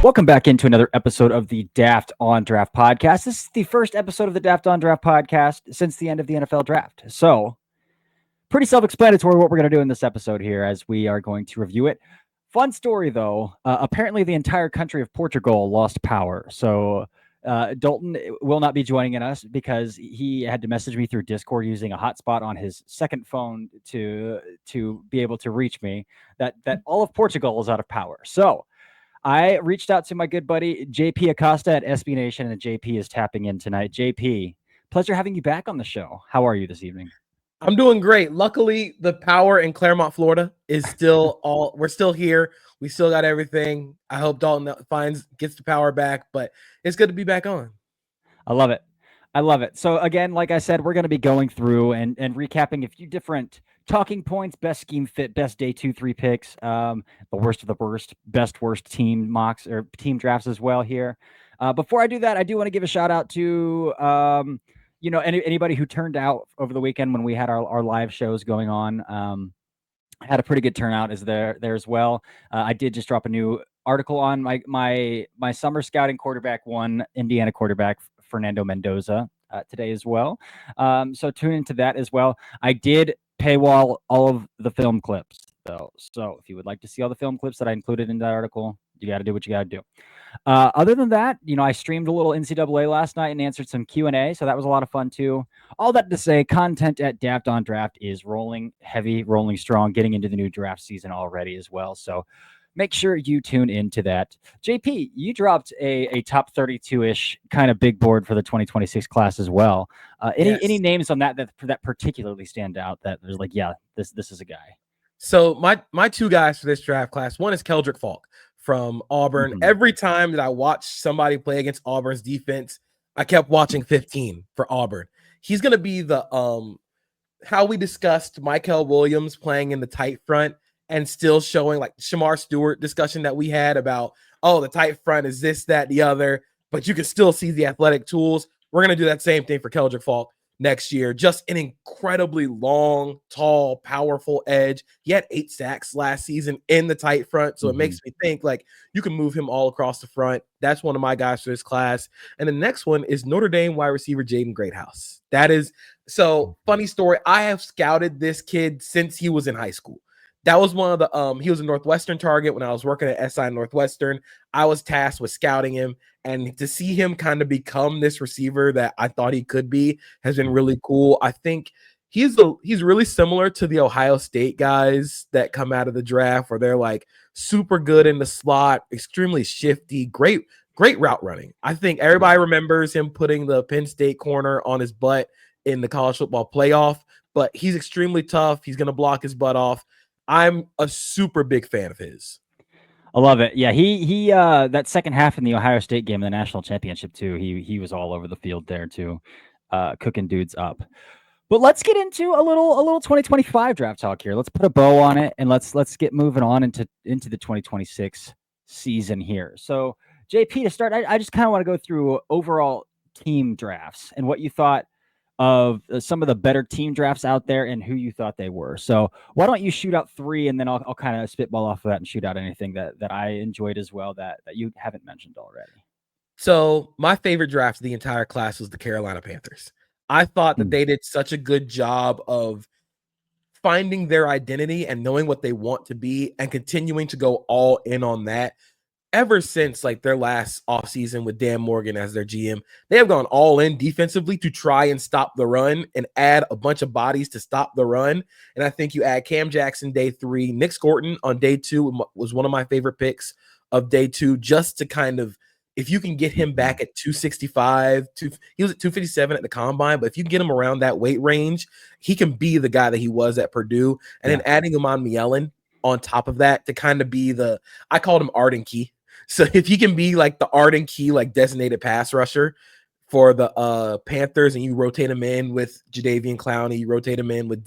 Welcome back into another episode of the Daft on Draft podcast. This is the first episode of the Daft on Draft podcast since the end of the NFL draft. So, pretty self explanatory what we're going to do in this episode here as we are going to review it. Fun story though. Apparently, the entire country of Portugal lost power. So, Dalton will not be joining us because he had to message me through Discord using a hotspot on his second phone to be able to reach me. That all of Portugal is out of power. So, I reached out to my good buddy JP Acosta at SB Nation, and JP is tapping in tonight. JP, pleasure having you back on the show. How are you this evening? I'm doing great. Luckily, the power in Claremont, Florida is still we're still here. We still got everything. I hope Dalton gets the power back, but it's good to be back on. I love it. I love it. So again, like I said, we're going to be going through and recapping a few different talking points, best scheme fit, best day 2-3 picks, the worst of the worst, best worst team mocks or team drafts as well here. Before I do that, I do want to give a shout out to anybody who turned out over the weekend when we had our live shows going on. Had a pretty good turnout is there as well. I did just drop a new article on my summer scouting quarterback one, Indiana quarterback Fernando Mendoza today as well. So tune into that as well. I did paywall all of the film clips though. So if you would like to see all the film clips that I included in that article, you got to do what you got to do. Other than that, I streamed a little NCAA last night and answered some Q&A, so that was a lot of fun too. All that to say, content at Daft on Draft is rolling heavy, rolling strong, getting into the new draft season already as well. So make sure you tune into that. JP, you dropped a top 32-ish kind of big board for the 2026 class as well. Any names on that particularly stand out that there's like, yeah, this is a guy? So my two guys for this draft class, one is Keldrick Falk from Auburn. Mm-hmm. Every time that I watched somebody play against Auburn's defense, I kept watching 15 for Auburn. He's going to be the how we discussed Michael Williams playing in the tight front and still showing like Shamar Stewart discussion that we had about, oh, the tight front is this, that, the other, but you can still see the athletic tools. We're going to do that same thing for Keldrick Falk next year. Just an incredibly long, tall, powerful edge. He had 8 sacks last season in the tight front. So it makes me think like you can move him all across the front. That's one of my guys for this class. And the next one is Notre Dame wide receiver Jaden Greathouse. That is so funny story. I have scouted this kid since he was in high school. That was one of the he was a Northwestern target when I was working at SI Northwestern. I was tasked with scouting him, and to see him kind of become this receiver that I thought he could be has been really cool. I think he's really similar to the Ohio State guys that come out of the draft, where they're like super good in the slot, extremely shifty, great route running. I think everybody remembers him putting the Penn State corner on his butt in the college football playoff, but he's extremely tough. He's going to block his butt off. I'm a super big fan of his. I love it. Yeah, he that second half in the Ohio State game in the national championship too, he was all over the field there too, cooking dudes up. But let's get into a little 2025 draft talk here. Let's put a bow on it and let's get moving on into the 2026 season here. So JP, to start, I just kind of want to go through overall team drafts and what you thought of some of the better team drafts out there and who you thought they were. So why don't you shoot out 3 and then I'll kind of spitball off of that and shoot out anything that I enjoyed as well that you haven't mentioned already. So my favorite draft of the entire class was the Carolina Panthers. I thought that they did such a good job of finding their identity and knowing what they want to be and continuing to go all in on that. Ever since like their last offseason with Dan Morgan as their GM, they have gone all in defensively to try and stop the run and add a bunch of bodies to stop the run. And I think you add Cam Jackson day 3, Nick Scorton on day 2 was one of my favorite picks of day 2, just to kind of, if you can get him back at 265, he was at 257 at the combine, but if you can get him around that weight range, he can be the guy that he was at Purdue. And then adding Amon Mielen on top of that to kind of be I called him Arden Key. So if he can be like the Arden Key, like designated pass rusher for the Panthers, and you rotate him in with Jadeveon Clowney, you rotate him in with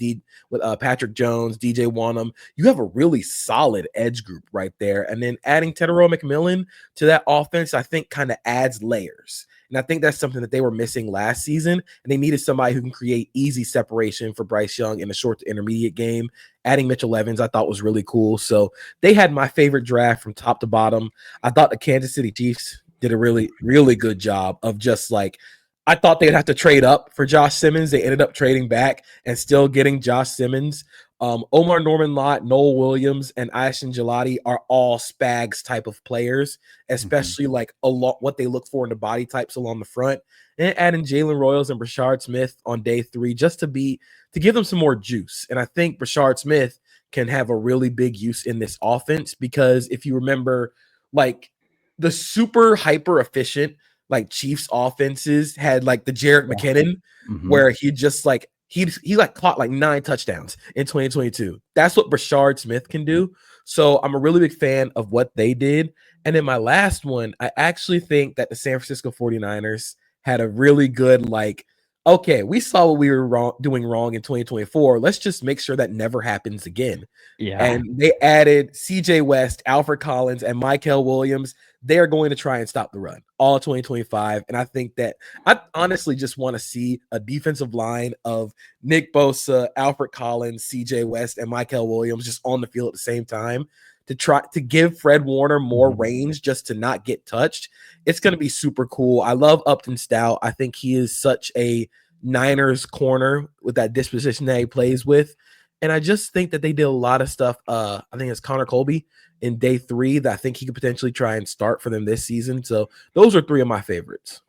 Patrick Jones, DJ Wanham, you have a really solid edge group right there. And then adding Tedero McMillan to that offense, I think kind of adds layers. And I think that's something that they were missing last season. And they needed somebody who can create easy separation for Bryce Young in the short to intermediate game. Adding Mitchell Evans, I thought was really cool. So they had my favorite draft from top to bottom. I thought the Kansas City Chiefs did a really, really good job of just like, I thought they'd have to trade up for Josh Simmons. They ended up trading back and still getting Josh Simmons. Omar Norman Lott, Noel Williams, and Ashton Gelati are all Spags type of players, especially like a lot what they look for in the body types along the front. And adding Jalen Royals and Brashard Smith on day 3 just to give them some more juice. And I think Brashard Smith can have a really big use in this offense because if you remember, like the super hyper efficient like Chiefs offenses had like the Jerick McKinnon, where he just like he like caught like 9 touchdowns in 2022. That's what Brashard Smith can do. So I'm a really big fan of what they did. And then my last one, I actually think that the San Francisco 49ers had a really good like, okay, we saw what we were doing wrong in 2024. Let's just make sure that never happens again. Yeah. And they added CJ West, Alfred Collins, and Mykel Williams. They are going to try and stop the run all 2025. And I think that I honestly just want to see a defensive line of Nick Bosa, Alfred Collins, CJ West, and Mykel Williams just on the field at the same time to try to give Fred Warner more range just to not get touched. It's going to be super cool. I love Upton Stout. I think he is such a Niners corner with that disposition that he plays with. And I just think that they did a lot of stuff. I think it's Connor Colby in day 3 that I think he could potentially try and start for them this season. So those are 3 of my favorites.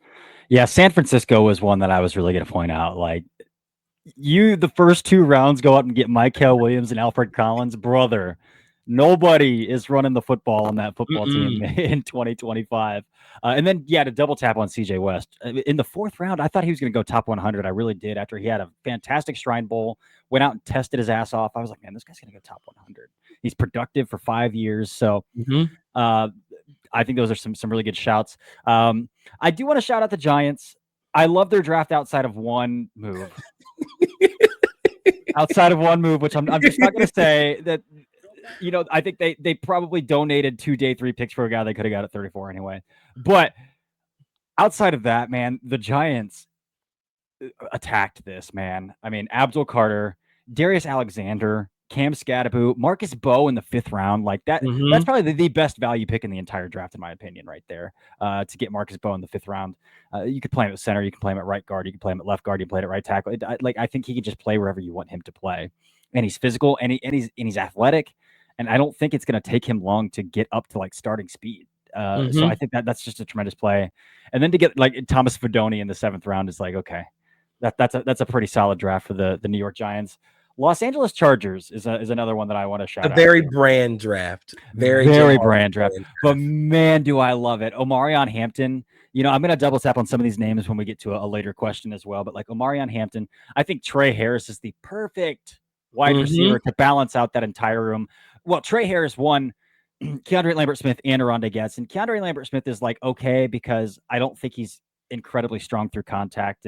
Yeah, San Francisco was one that I was really going to point out. Like, the first 2 rounds go out and get Mykel Williams and Alfred Collins, brother. Nobody is running the football on that football team in 2025. And then, to double tap on CJ West. In the 4th round, I thought he was going to go top 100. I really did after he had a fantastic Shrine Bowl, went out and tested his ass off. I was like, man, this guy's going to go top 100. He's productive for 5 years. So I think those are some really good shouts. I do want to shout out the Giants. I love their draft outside of one move. Which I'm just not going to say that. I think they probably donated 2 day 3 picks for a guy they could have got at 34 anyway. But outside of that, man, the Giants attacked this, man. I mean, Abdul Carter, Darius Alexander, Cam Scadaboo, Marcus Bowe in the 5th round. Like that, that's probably the best value pick in the entire draft, in my opinion, right there. To get Marcus Bowe in the 5th round. You could play him at center, you can play him at right guard, you can play him at left guard, you can play him at right tackle. I think he can just play wherever you want him to play. And he's physical and he's athletic. And I don't think it's going to take him long to get up to like starting speed. So I think that's just a tremendous play. And then to get like Thomas Fidone in the 7th round is like, okay, that's a pretty solid draft for the New York Giants. Los Angeles Chargers is another one that I want to shout out. A very brand draft. Very brand draft. But man, do I love it. Omarion Hampton. I'm going to double tap on some of these names when we get to a later question as well. But like Omarion Hampton, I think Trey Harris is the perfect wide receiver to balance out that entire room. Well, Trey Harris won Keandre Lambert-Smith and Aronde Gadsden. Keandre Lambert-Smith is like okay because I don't think he's incredibly strong through contact,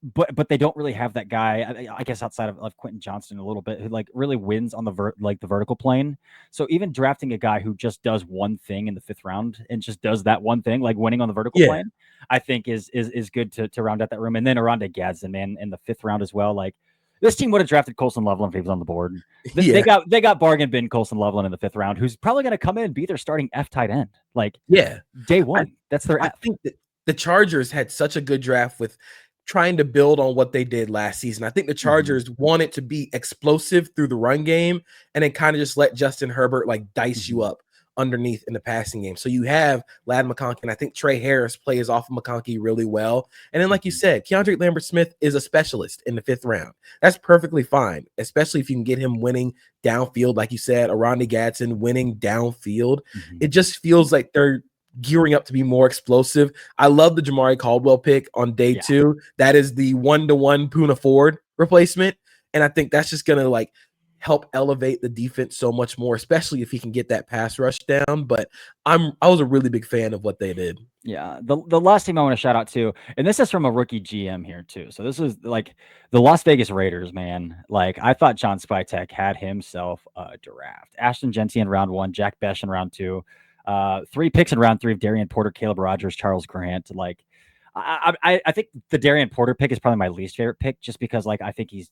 but they don't really have that guy. I guess outside of Quentin Johnston a little bit, who like really wins on the vertical plane. So even drafting a guy who just does one thing in the 5th round and just does that one thing, like winning on the vertical plane, I think is good to round out that room. And then Aronde Gadsden, man, in the 5th round as well, like. This team would have drafted Colson Loveland if he was on the board. They got bargain bin Colson Loveland in the 5th round, who's probably going to come in and be their starting F tight end. Like day 1. That's their F. I think that the Chargers had such a good draft with trying to build on what they did last season. I think the Chargers wanted to be explosive through the run game and then kind of just let Justin Herbert like dice you up underneath in the passing game. So you have Ladd McConkey, and I think Trey Harris plays off of McConkey really well. And then, like you said, Keandre Lambert-Smith is a specialist in the 5th round. That's perfectly fine, especially if you can get him winning downfield, like you said, Aronde Gadsden winning downfield. It just feels like they're gearing up to be more explosive. I love the Jamari Caldwell pick on day 2. That is the 1-to-1 Poona Ford replacement. And I think that's just going to like help elevate the defense so much more, especially if he can get that pass rush down. But I was a really big fan of what they did. Yeah. The last team I want to shout out to, and this is from a rookie GM here too. So this is like the Las Vegas Raiders, man. Like I thought John Spytek had himself a draft. Ashton Genty in round 1, Jack Besh in round 2, 3 picks in round 3 of Darian Porter, Caleb Rogers, Charles Grant. Like I think the Darian Porter pick is probably my least favorite pick, just because like I think he's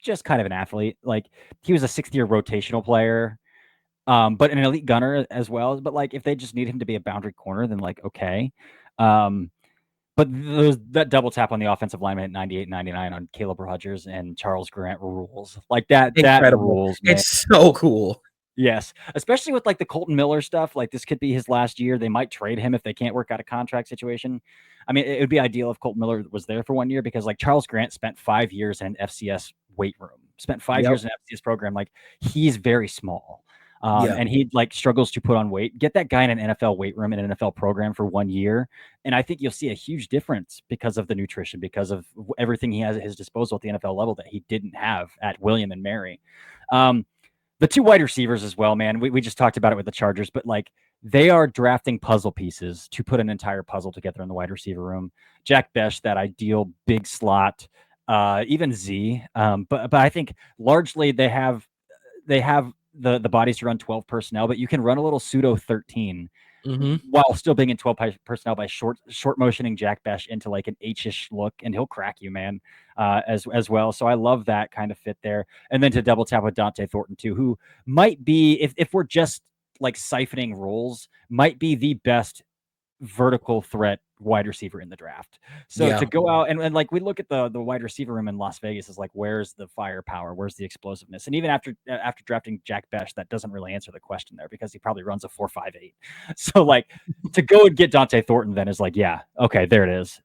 just kind of an athlete. Like he was a 6th-year rotational player, but an elite gunner as well. But like if they just need him to be a boundary corner, then like okay. Um, but that double tap on the offensive lineman at 98, 99 on Caleb Rogers and Charles Grant rules. Like that Incredible. rules, man. It's so cool. Yes, especially with like the Colton Miller stuff. Like this could be his last year. They might trade him if they can't work out a contract situation. I mean, it would be ideal if Colton Miller was there for 1 year, because like Charles Grant spent 5 years in an FCS weight room, spent 5 years in an FCS program. Like he's very small. And he like struggles to put on weight. Get that guy in an NFL weight room in an NFL program for 1 year, and I think you'll see a huge difference because of the nutrition, because of everything he has at his disposal at the NFL level that he didn't have at William and Mary. The 2 wide receivers as well, man. We just talked about it with the Chargers, but like they are drafting puzzle pieces to put an entire puzzle together in the wide receiver room. Jack Besh, that ideal big slot, even Z. But I think largely they have the bodies to run 12 personnel, but you can run a little pseudo 13 while still being in 12 personnel by short motioning Jack Besh into like an H-ish look, and he'll crack you, man, as well. So I love that kind of fit there. And then to double tap with Dante Thornton too, who might be, if we're just like siphoning roles, might be the best vertical threat wide receiver in the draft. So to go out and like we look at the wide receiver room in Las Vegas is like, where's the firepower? Where's the explosiveness? And even after drafting Jack Besh, that doesn't really answer the question there, because he probably runs a 4.58. So like to go and get Dante Thornton then is like, yeah, okay, there it is.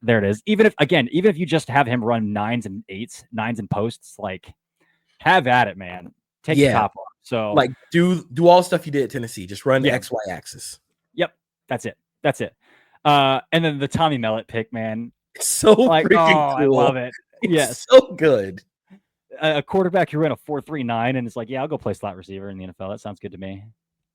Even if you just have him run 9s and 8s, 9s and posts, like have at it, man. Take the top off. So like do all the stuff you did at Tennessee. Just run the XY axis. Yep, that's it. And then the Tommy Mellott pick, man. It's so like, freaking cool. I love it. Yes, so good. A quarterback who ran a 4.39 and it's like, yeah, I'll go play slot receiver in the NFL. That sounds good to me.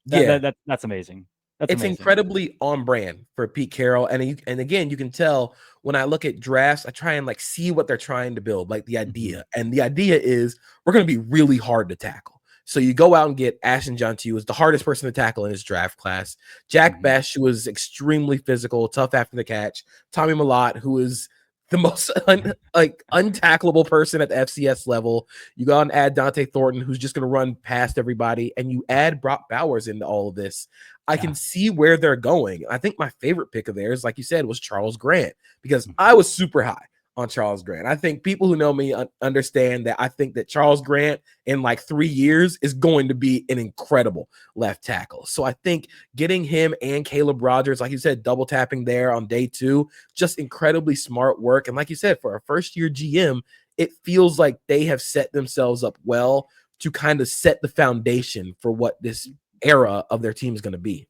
That's amazing. It's amazing. Incredibly on brand for Pete Carroll. And again, you can tell when I look at drafts, I try and like see what they're trying to build, like the idea. And the idea is we're going to be really hard to tackle. So you go out and get Ashton Jeanty, who was the hardest person to tackle in his draft class. Jack Besh, who was extremely physical, tough after the catch. Tommy Mellott, who is the most untackleable person at the FCS level. You go out and add Dante Thornton, who's just going to run past everybody, and you add Brock Bowers into all of this. I can see where they're going. I think my favorite pick of theirs, like you said, was Charles Grant, because I was super high on Charles Grant. I think people who know me understand that I think that Charles Grant in like 3 years is going to be an incredible left tackle. So I think getting him and Caleb Rogers, like you said, double tapping there on day 2, just incredibly smart work. And like you said, for a first-year GM, it feels like they have set themselves up well to kind of set the foundation for what this era of their team is going to be.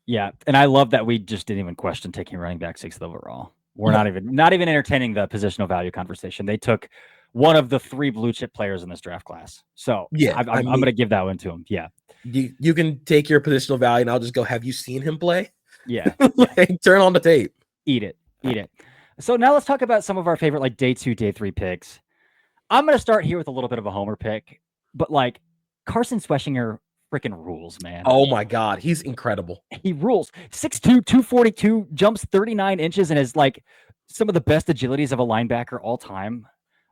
Yeah, and I love that we just didn't even question taking running back 6th overall. We're not even entertaining the positional value conversation. They took one of the 3 blue chip players in this draft class. So yeah, I'm going to give that one to him. Yeah. You can take your positional value and I'll just go, have you seen him play? Yeah. Like, turn on the tape. Eat it. So now let's talk about some of our favorite like day 2, day 3 picks. I'm going to start here with a little bit of a homer pick, but like Carson Schweschinger freaking rules, man. Oh my God, he's incredible. He rules. 6'2", 242, jumps 39 inches, and is like some of the best agilities of a linebacker all time.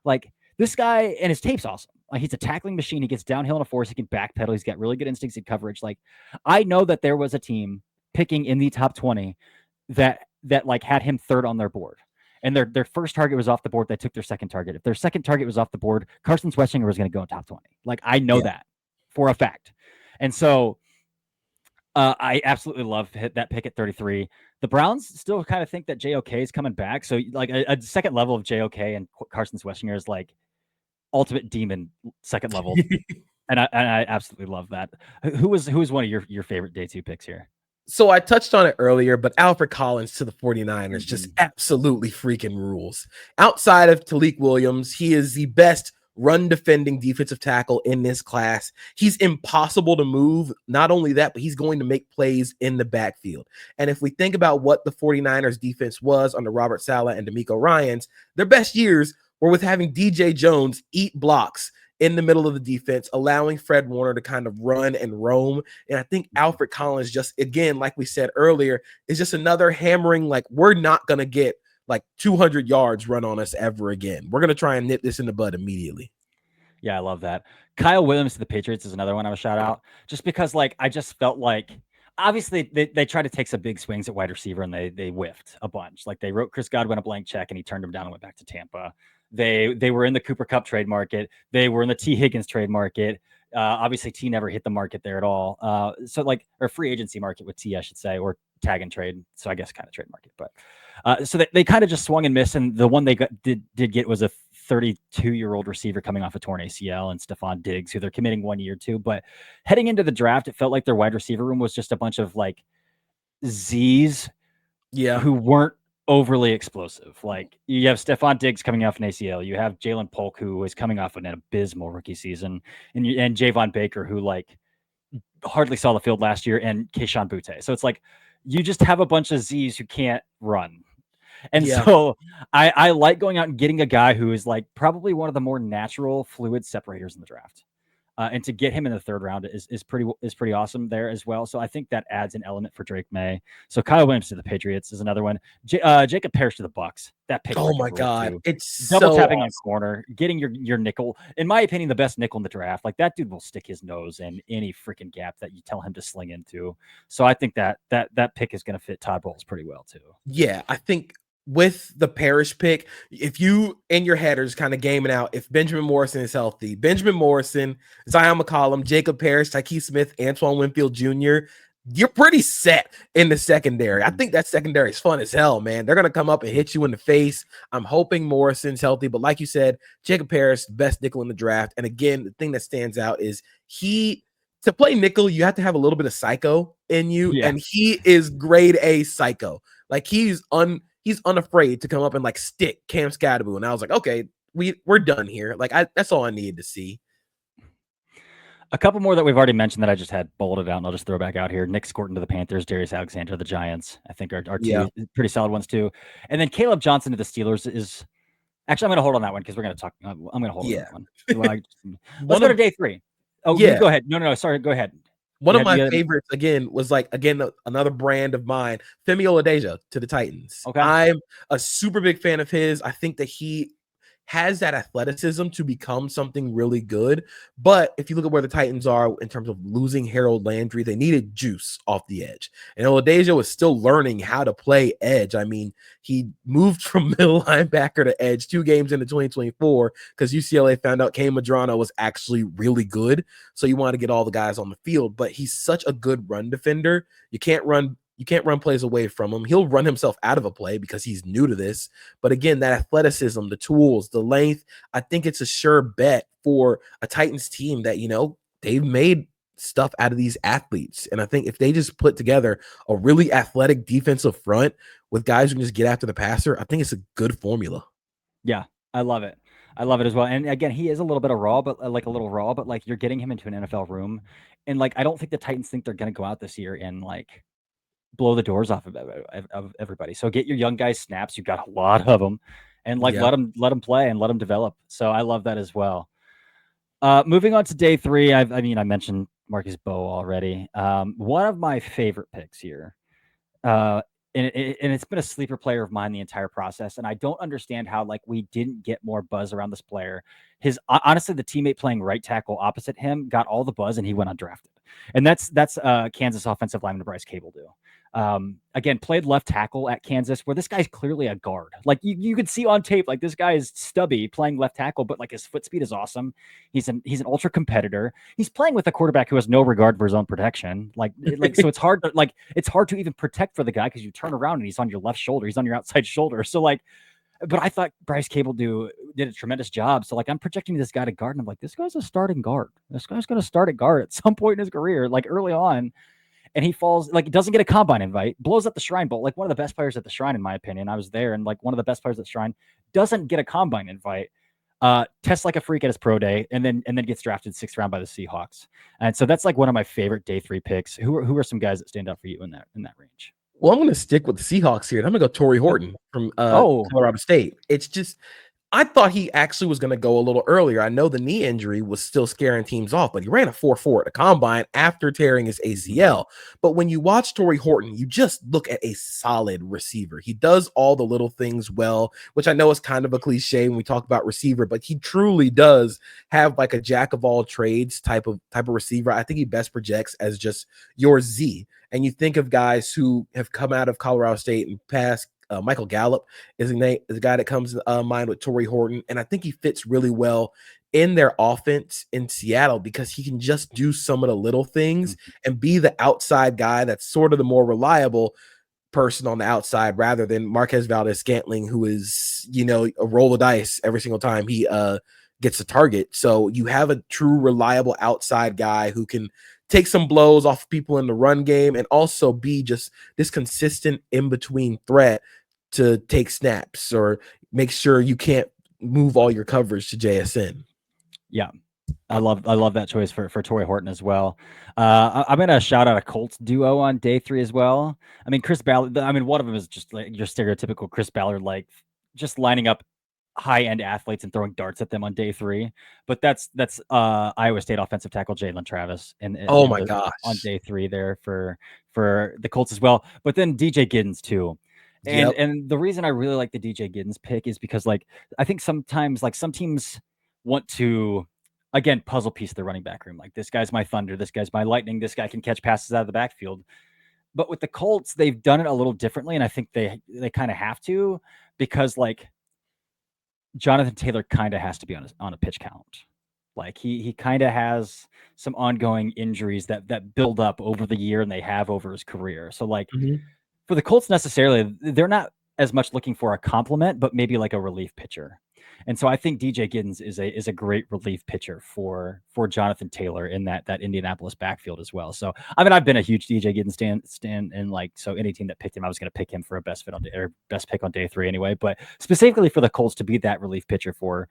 Like this guy, and his tape's awesome. Like he's a tackling machine. He gets downhill in a force. He can backpedal. He's got really good instincts in coverage. Like I know that there was a team picking in the top 20 that like had him 3rd on their board. And their first target was off the board. They took their second target. If their second target was off the board, Carson Schweschinger was going to go in top 20. Like I know that for a fact. And so I absolutely love that pick at 33. The Browns still kind of think that JOK is coming back. So like a second level of JOK and Carson Schweschinger is like ultimate demon second level. and I absolutely love that. Who was one of your favorite day 2 picks here? So I touched on it earlier, but Alfred Collins to the 49ers just absolutely freaking rules. Outside of Talik Williams, he is the best run defending defensive tackle in this class. He's impossible to move. Not only that, but he's going to make plays in the backfield. And if we think about what the 49ers defense was under Robert Saleh and DeMeco Ryans, their best years were with having DJ Jones eat blocks in the middle of the defense, allowing Fred Warner to kind of run and roam. And I think Alfred Collins just, again, like we said earlier, is just another hammering, like we're not going to get like 200 yards run on us ever again. We're going to try and nip this in the bud immediately. Yeah, I love that. Kyle Williams to the Patriots is another one I would shout out, just because like I just felt like obviously they tried to take some big swings at wide receiver and they whiffed a bunch. Like they wrote Chris Godwin a blank check and he turned him down and went back to Tampa. They were in the Cooper Cup trade market. They were in the T Higgins trade market. Obviously T never hit the market there at all. So like or free agency market with T, I should say, or tag and trade. So I guess kind of trade market, but so they kind of just swung and missed. And the one they did get was a 32-year-old receiver coming off a torn ACL and Stephon Diggs, who they're committing 1 year to. But heading into the draft, it felt like their wide receiver room was just a bunch of like Z's who weren't overly explosive. Like you have Stephon Diggs coming off an ACL. You have Jalen Polk, who is coming off an abysmal rookie season, and Javon Baker, who like hardly saw the field last year, and Keyshawn Butte. So it's like you just have a bunch of Z's who can't run. And so I like going out and getting a guy who is like probably one of the more natural fluid separators in the draft. And to get him in the third round is pretty awesome there as well. So I think that adds an element for Drake May. So Kyle Williams to the Patriots is another one. Jacob Parrish to the Bucks. That pick. Oh my God. Too. It's double so tapping awesome. on corner, getting your nickel. In my opinion, the best nickel in the draft. Like that dude will stick his nose in any freaking gap that you tell him to sling into. So I think that pick is going to fit Todd Bowles pretty well too. Yeah, I think with the Parrish pick, if you in your head are just kind of gaming out, if Benjamin Morrison is healthy, Benjamin Morrison, Zion McCollum, Jacob Parrish, Tyke Smith, Antoine Winfield Jr., you're pretty set in the secondary. I think that secondary is fun as hell, man. They're going to come up and hit you in the face. I'm hoping Morrison's healthy, but like you said, Jacob Parrish, best nickel in the draft. And again, the thing that stands out is to play nickel, you have to have a little bit of psycho in you, and he is grade A psycho. Like he's unafraid to come up and like stick Cam Scadaboo. And I was like, okay, we're done here. Like that's all I needed to see. A couple more that we've already mentioned that I just had bolted out, and I'll just throw back out here. Nick Scorton to the Panthers, Darius Alexander to the Giants. I think are two pretty solid ones too. And then Caleb Johnson to the Steelers is actually I'm going to hold on that one because we're going to talk. I'm going to hold on that one. Let's go to day 3. Oh, yeah. Go ahead. No. Sorry. Go ahead. One of my favorites was another brand of mine, Femi Oladeja to the Titans. Okay. I'm a super big fan of his. I think that he has that athleticism to become something really good. But if you look at where the Titans are in terms of losing Harold Landry, they needed juice off the edge. And Oladeja was still learning how to play edge. I mean, he moved from middle linebacker to edge 2 games into 2024 because UCLA found out Kane Madrano was actually really good. So you want to get all the guys on the field. But he's such a good run defender. You can't run plays away from him. He'll run himself out of a play because he's new to this. But again, that athleticism, the tools, the length, I think it's a sure bet for a Titans team that, they've made stuff out of these athletes. And I think if they just put together a really athletic defensive front with guys who can just get after the passer, I think it's a good formula. Yeah, I love it. I love it as well. And again, he is a little bit of raw, but like you're getting him into an NFL room. And like, I don't think the Titans think they're going to go out this year and like blow the doors off of everybody. So get your young guys snaps. You've got a lot of them, and like let them play and let them develop. So I love that as well. Moving on to day 3. I mentioned Marcus Bowe already. One of my favorite picks here. And it's been a sleeper player of mine the entire process, and I don't understand how like we didn't get more buzz around this player. Honestly, the teammate playing right tackle opposite him got all the buzz, and he went undrafted. And that's Kansas offensive lineman Bryce Cable do. Again, played left tackle at Kansas, where this guy's clearly a guard. Like you could see on tape, like this guy is stubby playing left tackle, but like his foot speed is awesome. He's an ultra competitor. He's playing with a quarterback who has no regard for his own protection. Like so it's hard to even protect for the guy because you turn around and he's on your left shoulder, he's on your outside shoulder. So like, but I thought Bryce Cable did a tremendous job. So like I'm projecting this guy to guard, and I'm like, this guy's a starting guard. This guy's going to start at guard at some point in his career, like early on. And he falls, like, doesn't get a combine invite, blows up the Shrine Bowl, like one of the best players at the Shrine, in my opinion. I was there, and like one of the best players at the Shrine doesn't get a combine invite, tests like a freak at his pro day, and then gets drafted 6th round by the Seahawks. And so that's like one of my favorite day 3 picks. Who are some guys that stand out for you in that range? Well, I'm going to stick with the Seahawks here, and I'm going to go Torrey Horton from Colorado State. It's just I thought he actually was going to go a little earlier. I know the knee injury was still scaring teams off, but he ran a 4.4 at the combine after tearing his ACL. But when you watch Torrey Horton, you just look at a solid receiver. He does all the little things well, which I know is kind of a cliche when we talk about receiver, but he truly does have like a jack of all trades type of receiver. I think he best projects as just your Z. And you think of guys who have come out of Colorado State and passed. Michael Gallup is a guy that comes to mind with Torrey Horton, and I think he fits really well in their offense in Seattle because he can just do some of the little things and be the outside guy that's sort of the more reliable person on the outside rather than Marquez Valdez-Scantling, who is, a roll of dice every single time he gets a target. So you have a true reliable outside guy who can take some blows off people in the run game and also be just this consistent in-between threat to take snaps or make sure you can't move all your coverage to JSN. Yeah. I love that choice for Torrey Horton as well. I'm gonna shout out a Colts duo on day 3 as well. I mean, Chris Ballard. I mean, one of them is just like your stereotypical Chris Ballard, like just lining up high-end athletes and throwing darts at them on day 3. But that's Iowa State offensive tackle Jalen Travis Oh my on gosh. day 3 there for the Colts as well. But then DJ Giddens too. And the reason I really like the DJ Giddens pick is because like I think sometimes like some teams want to again puzzle piece the running back room. Like this guy's my thunder, this guy's my lightning, this guy can catch passes out of the backfield. But with the Colts, they've done it a little differently, and I think they kind of have to because like Jonathan Taylor kind of has to be on a pitch count. Like he kind of has some ongoing injuries that build up over the year and they have over his career. So like for the Colts necessarily, they're not as much looking for a compliment, but maybe like a relief pitcher. And so I think DJ Giddens is a great relief pitcher for Jonathan Taylor in that Indianapolis backfield as well. So I mean, I've been a huge DJ Giddens stand and like so any team that picked him, I was going to pick him for a best pick on day 3 anyway. But specifically for the Colts to be that relief pitcher for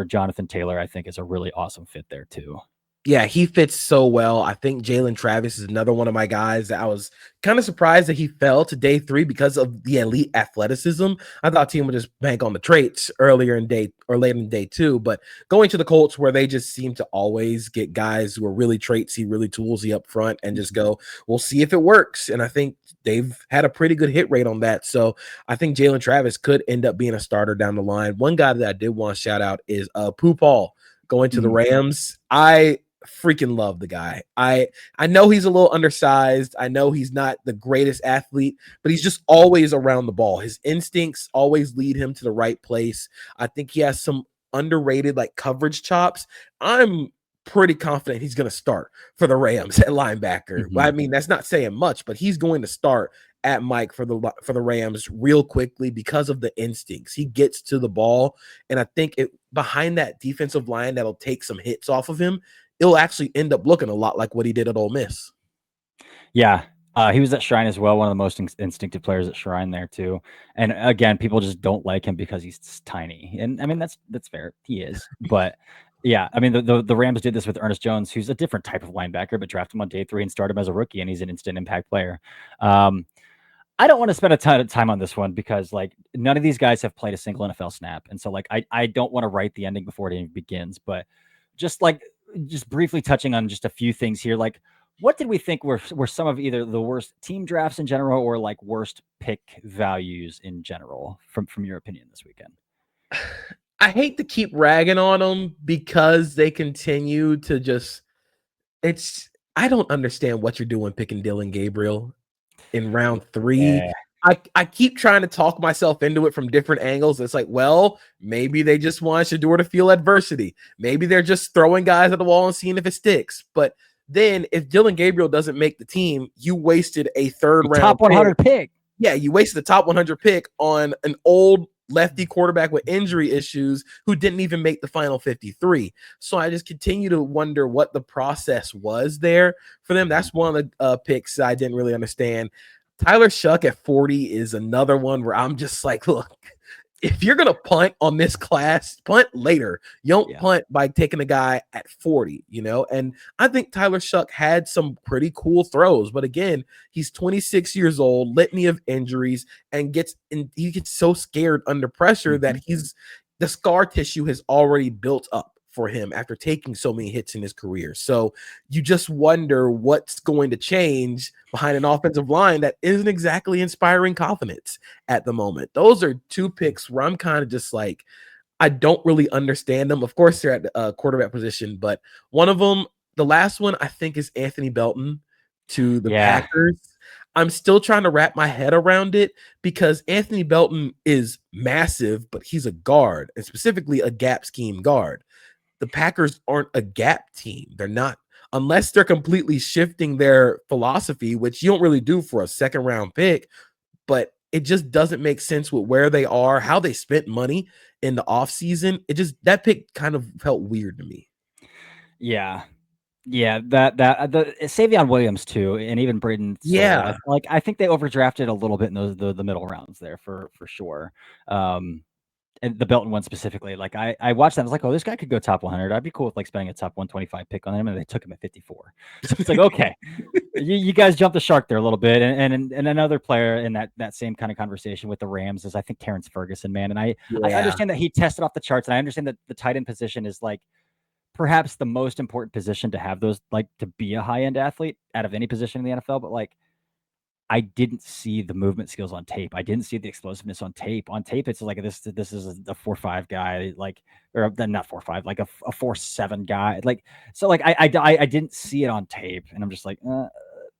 Jonathan Taylor, I think is a really awesome fit there too. Yeah, he fits so well. I think Jalen Travis is another one of my guys that I was kind of surprised that he fell to day 3 because of the elite athleticism. I thought team would just bank on the traits earlier in day or later in day 2, but going to the Colts where they just seem to always get guys who are really traitsy, really toolsy up front and just go, we'll see if it works. And I think they've had a pretty good hit rate on that. So I think Jalen Travis could end up being a starter down the line. One guy that I did want to shout out is Pooh Paul going to the Rams. I freaking love the guy. I know he's a little undersized. I know he's not the greatest athlete, but he's just always around the ball. His instincts always lead him to the right place. I think he has some underrated like coverage chops. I'm pretty confident he's going to start for the Rams at linebacker. I mean, that's not saying much, but he's going to start at Mike for the Rams real quickly because of the instincts. He gets to the ball, and I think behind that defensive line that'll take some hits off of him, it'll actually end up looking a lot like what he did at Ole Miss. Yeah. He was at Shrine as well, one of the most instinctive players at Shrine there too. And again, people just don't like him because he's tiny. And I mean, that's fair. He is. But yeah, I mean, the Rams did this with Ernest Jones, who's a different type of linebacker, but drafted him on day 3 and started him as a rookie, and he's an instant impact player. I don't want to spend a ton of time on this one because like none of these guys have played a single NFL snap. And so like I don't want to write the ending before it even begins, but just briefly touching on just a few things here. Like, what did we think were some of either the worst team drafts in general or like worst pick values in general from your opinion this weekend? I hate to keep ragging on them because they continue to just I don't understand what you're doing picking Dylan Gabriel in round 3. Yeah. I keep trying to talk myself into it from different angles. It's like, well, maybe they just want Shedeur to feel adversity. Maybe they're just throwing guys at the wall and seeing if it sticks. But then if Dylan Gabriel doesn't make the team, you wasted a third round top 100 pick. Yeah, you wasted the top 100 pick on an old lefty quarterback with injury issues who didn't even make the final 53. So I just continue to wonder what the process was there for them. That's one of the picks I didn't really understand. Tyler Shuck at 40 is another one where I'm just like, look, if you're going to punt on this class, punt later. You don't punt by taking a guy at 40, And I think Tyler Shuck had some pretty cool throws. But again, he's 26 years old, litany of injuries, and he gets so scared under pressure that the scar tissue has already built up for him after taking so many hits in his career. So you just wonder what's going to change behind an offensive line that isn't exactly inspiring confidence at the moment. Those are two picks where I'm kind of just like, I don't really understand them. Of course, they're at the quarterback position, but one of them, the last one, I think is Anthony Belton to the Yeah. Packers. I'm still trying to wrap my head around it because Anthony Belton is massive, but he's a guard, and specifically a gap scheme guard. The Packers aren't a gap team. They're not, unless they're completely shifting their philosophy, which you don't really do for a second round pick, but it just doesn't make sense with where they are, how they spent money in the offseason. It just, that pick kind of felt weird to me. Yeah. Yeah, that the Savion Williams too, and even Braden Sowell. Yeah. I think they overdrafted a little bit in the middle rounds there for sure. And the Belton one specifically, like I watched that, I was like, oh, this guy could go top 100. I'd be cool with like spending a top 125 pick on him, and they took him at 54. So it's like, okay, you guys jumped the shark there a little bit. And another player in that same kind of conversation with the Rams is I think Terrence Ferguson, man. And I Yeah. understand that he tested off the charts, and I understand that the tight end position is like perhaps the most important position to have those, like, to be a high end athlete out of any position in the NFL. But like, I didn't see the movement skills on tape. I didn't see the explosiveness on tape. On tape, it's like this is a 4.5 guy, like, or not 4.5, like a 4.7 guy. Like, so like I didn't see it on tape, and I'm just like,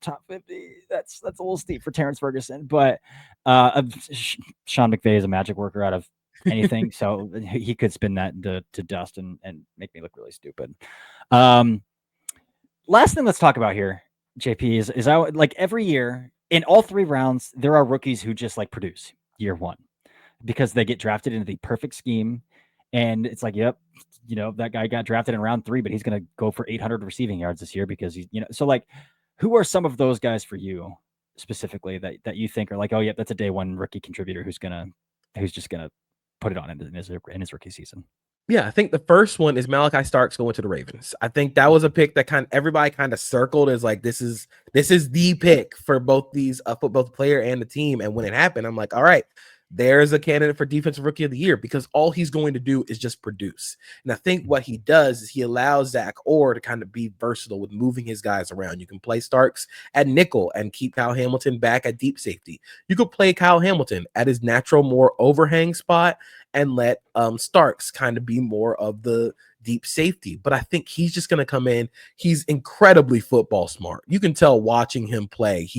top 50. That's a little steep for Terrence Ferguson. But Sean McVay is a magic worker out of anything, so he could spin that to dust and make me look really stupid. Last thing let's talk about here, JP, is I like every year in all 3 rounds there are rookies who just like produce year one because they get drafted into the perfect scheme, and it's like, yep, that guy got drafted in round 3, but he's going to go for 800 receiving yards this year because he's so like, who are some of those guys for you specifically that you think are like, oh yeah, that's a day one rookie contributor who's just gonna put it on in his rookie season? Yeah, I think the first one is Malachi Starks going to the Ravens. I think that was a pick that everybody kind of circled as like, this is the pick for both these for both the player and the team. And when it happened, I'm like, all right, there's a candidate for defensive rookie of the year because all he's going to do is just produce. And I think what he does is he allows Zach Orr to kind of be versatile with moving his guys around. You can play Starks at nickel and keep Kyle Hamilton back at deep safety. You could play Kyle Hamilton at his natural, more overhang spot and let Starks kind of be more of the deep safety. But I think he's just going to come in. He's incredibly football smart. You can tell watching him play.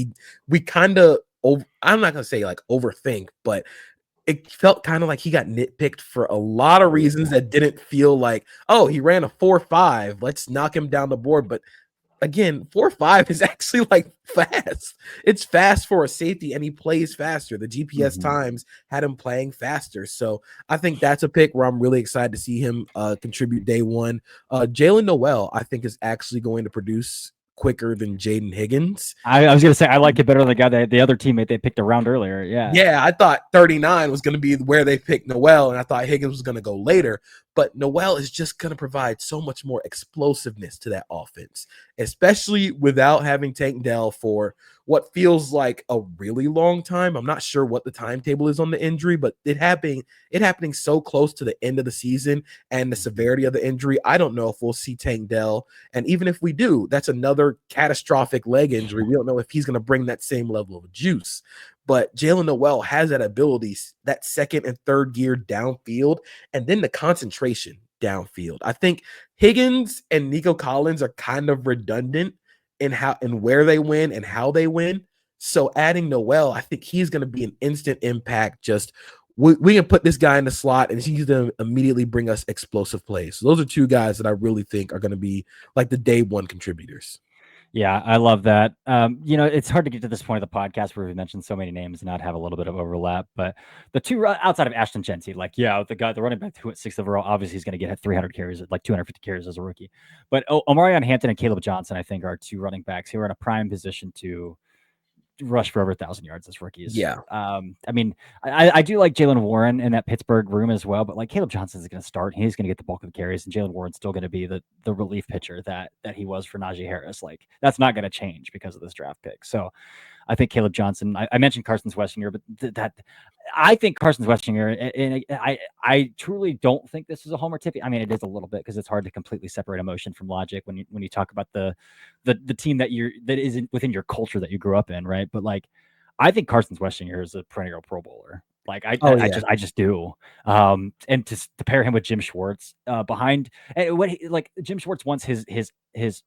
We kind of, I'm not going to say like overthink, but it felt kind of like he got nitpicked for a lot of reasons that didn't feel like, oh, he ran a 4.5. Let's knock him down the board. But again, 4.5 is actually like fast. It's fast for a safety, and he plays faster. The GPS times had him playing faster. So I think that's a pick where I'm really excited to see him contribute day one. Jalen Noel, I think, is actually going to produce quicker than Jaden Higgins. I was gonna say I like it better than the other teammate they picked around earlier. Yeah, I thought 39 was going to be where they picked Noel, and I thought Higgins was going to go later. But Noel is just going to provide so much more explosiveness to that offense, especially without having Tank Dell for what feels like a really long time. I'm not sure what the timetable is on the injury, but it happening so close to the end of the season and the severity of the injury. I don't know if we'll see Tank Dell. And even if we do, that's another catastrophic leg injury. We don't know if he's going to bring that same level of juice. But Jalen Noel has that ability, that second and third gear downfield, and then the concentration downfield. I think Higgins and Nico Collins are kind of redundant in how and where they win and how they win. So adding Noel, I think he's going to be an instant impact. Just we can put this guy in the slot, and he's going to immediately bring us explosive plays. So those are two guys that I really think are going to be like the day one contributors. Yeah, I love that. It's hard to get to this point of the podcast where we mentioned so many names and not have a little bit of overlap. But the two outside of Ashton Jency, like, yeah, the running back who at 6th overall, obviously he's going to get 300 carries, like 250 carries as a rookie. But Omarion Hampton and Caleb Johnson, I think, are two running backs who are in a prime position to rush for over 1,000 yards as rookies. Yeah. I mean, I do like Jalen Warren in that Pittsburgh room as well, but like Caleb Johnson is going to start. He's going to get the bulk of the carries, and Jalen Warren's still going to be the relief pitcher that he was for Najee Harris. Like, that's not going to change because of this draft pick. So I think Caleb Johnson, I mentioned Carson Schwarzenegger, but I think Carson Westinger, and I truly don't think this is a homer tip. I mean, it is a little bit because it's hard to completely separate emotion from logic when you talk about the team that isn't within your culture that you grew up in, right? But like, I think Carson Westinger is a perennial Pro Bowler. Like Oh yeah. I just do. And to pair him with Jim Schwartz behind, and like Jim Schwartz wants his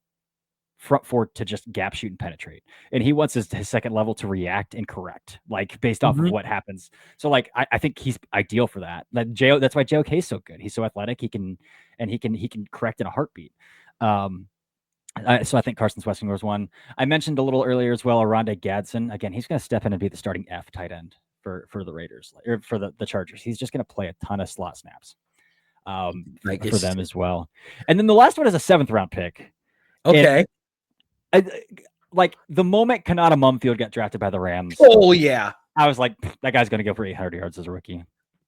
front four to just gap shoot and penetrate. And he wants his second level to react and correct, like based off of Mhm. what happens. So like I think he's ideal for that. That's why JOK is so good. He's so athletic. He can correct in a heartbeat. So I think Carson Westinger was one. I mentioned a little earlier as well, Arondé Gadsden. Again, he's going to step in and be the starting F tight end for the Raiders or for the Chargers. He's just going to play a ton of slot snaps Like for it's them as well. And then the last one is a 7th round pick. okay. Like the moment Kanata Mumfield got drafted by the Rams, Oh yeah. I was like, that guy's going to go for 800 yards as a rookie.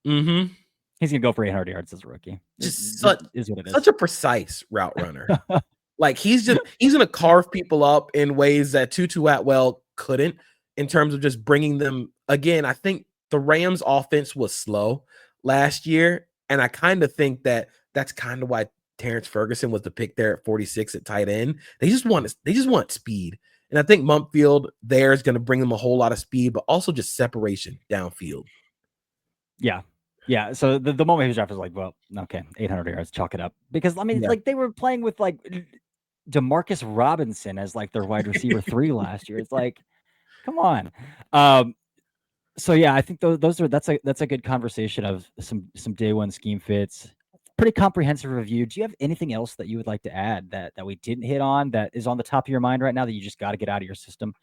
Mm-hmm. He's going to go for 800 yards as a rookie. Just It is what it is. such a precise route runner. Like he's gonna carve people up in ways that Tutu Atwell couldn't in terms of just bringing them. Again, I think the Rams offense was slow last year, and I kind of think that that's kind of why Terrence Ferguson was the pick there at 46 at tight end. They just want speed. And I think Mumfield there is going to bring them a whole lot of speed, but also just separation downfield. Yeah. Yeah. So the moment he was drafted was like, well, okay, 800 yards, chalk it up. Because I mean, Yeah. like they were playing with like Demarcus Robinson as like their wide receiver 3 last year. It's like, come on. So yeah, I think that's a good conversation of some day one scheme fits. Pretty comprehensive review. Do you have anything else that you would like to add that we didn't hit on that is on the top of your mind right now that you just got to get out of your system?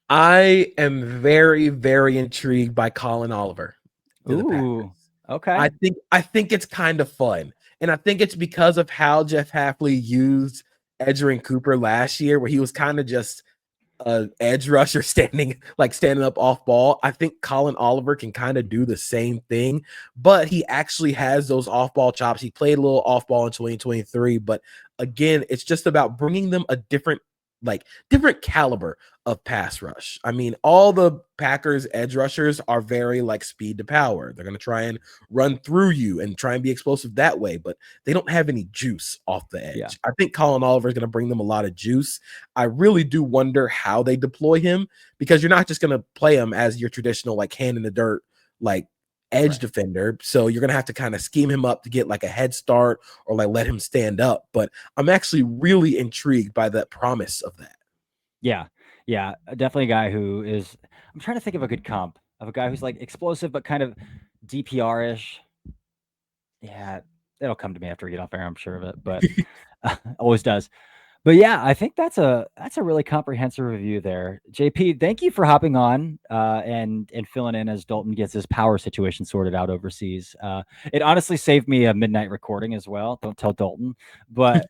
I am very, very intrigued by Colin Oliver to the Packers. Ooh, okay. I think it's kind of fun. And I think it's because of how Jeff Hafley used Edgerrin Cooper last year, where he was kind of just an edge rusher standing up off ball. I think Colin Oliver can kind of do the same thing, but he actually has those off ball chops. He played a little off ball in 2023, but again, it's just about bringing them a different caliber of pass rush. I mean, all the Packers edge rushers are very like speed to power. They're going to try and run through you and try and be explosive that way, but they don't have any juice off the edge. Yeah. I think Colin Oliver is going to bring them a lot of juice. I really do wonder how they deploy him, because you're not just going to play him as your traditional like hand in the dirt, like edge defender. So you're going to have to kind of scheme him up to get like a head start or like let him stand up. But I'm actually really intrigued by the promise of that. Yeah. Yeah. Definitely a guy who is, I'm trying to think of a good comp of a guy who's like explosive, but kind of DPR-ish. Yeah. It'll come to me after we get off air, I'm sure of it, but always does. But yeah, I think that's a really comprehensive review there. JP, thank you for hopping on and filling in as Dalton gets his power situation sorted out overseas. It honestly saved me a midnight recording as well. Don't tell Dalton, but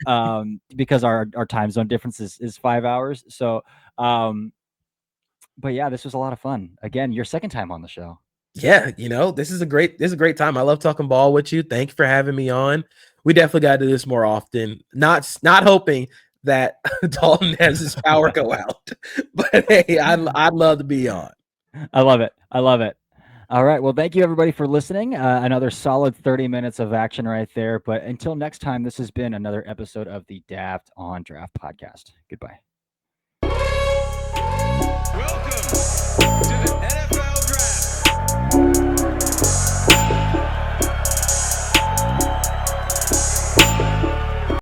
because our time zone difference is 5 hours. So, but yeah, this was a lot of fun. Again, your second time on the show. Yeah, this is a great time. I love talking ball with you. Thank you for having me on. We definitely got to do this more often. Not hoping that Dalton has his power go out, but hey, I'd love to be on. I love it. All right. Well, thank you everybody for listening. Another solid 30 minutes of action right there. But until next time, this has been another episode of the Daft on Draft podcast. Goodbye. Welcome to the NFL Draft.